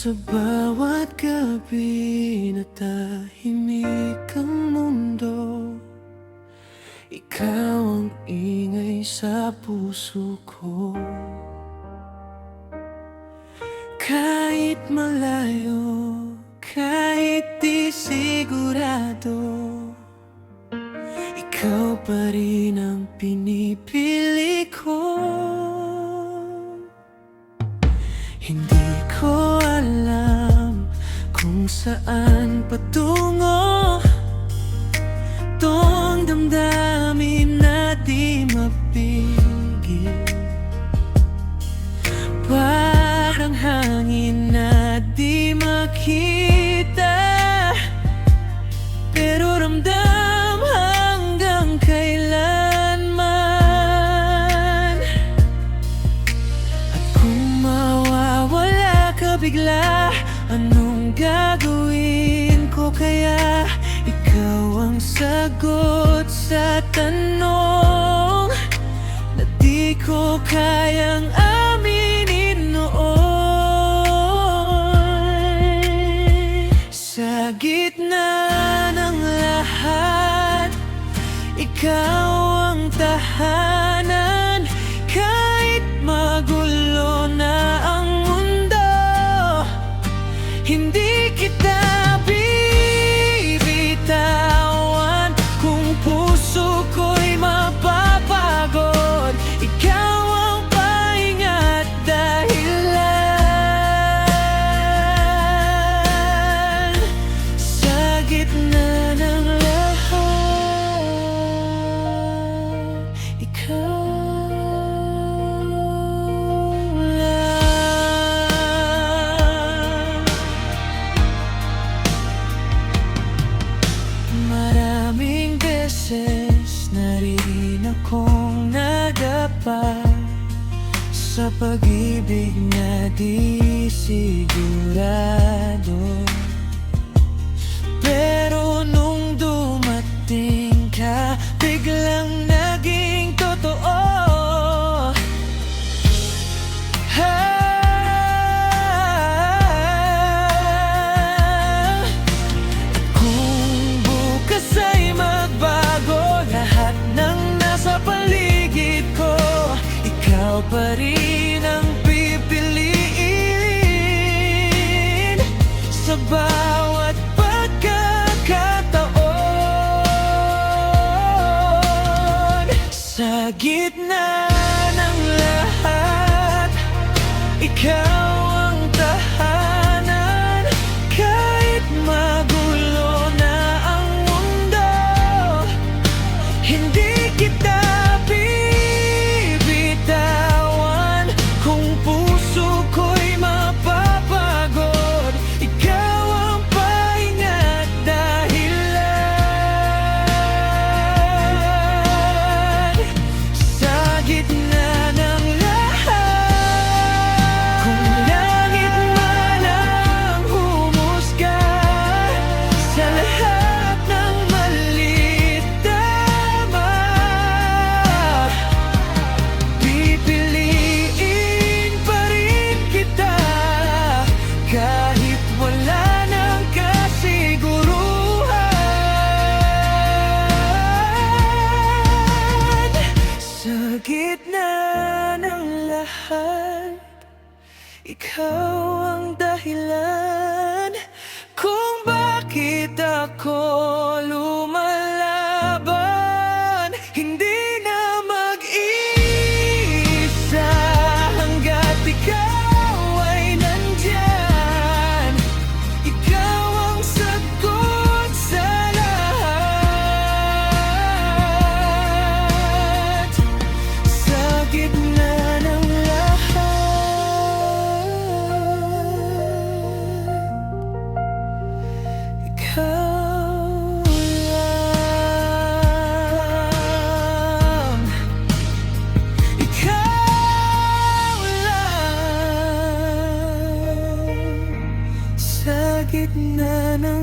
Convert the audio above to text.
Sa bawat gabi na tahimik ang mundo, ikaw ang ingay sa puso ko. Kahit malayo, kahit di sigurado, ikaw pa rin ang pinipili ko. Hindi ko alam kung saan patungo tong damdamin na di mapigil. Parang hangin na di makita, pero ramdam hanggang kailanman. At kung mawawala ka bigla, anong gagawin ko kaya? Ikaw ang sagot sa tanong na di ko kayang aminin noon. Sa gitna ng lahat, ikaw ang tahanan. Kahit magulo na ang mundo, hindi kita bibitawan. Kung puso ko'y mapapagod, ikaw ang pahinga't dahilan. Sa gitna ng lahat, ikaw lang. Maraming beses na rin akong nadapa sa pag-ibig na di sigurado, pero nung dumating ka, biglang naging totoo. Kung bukas ay magbago lahat ng nasa paligid ko, ikaw pa rin ang pipiliin. Sa bawat pagkakataon, sa gitna ng lahat, ikaw ang tahanan. Kahit magulo na ang mundo, hindi kita bibitawan. Kung puso ko'y mapapagod, ikaw ang pahinga't dahilan. Sa gitna ng lahat, kung langit man ang humusga sa lahat ng maliit tama, pipiliin pa rin kita kahit wala ng kasiguruhan. Sa gitna ng lahat, ikaw ang dahilan kung bakit ako lumalaban. Hindi na mag-iisa hanggat ikaw ay nandyan. Ikaw ang sagot sa lahat. Sa gitna ng lahat, ikaw lang. Ikaw lang. Sa gitna ng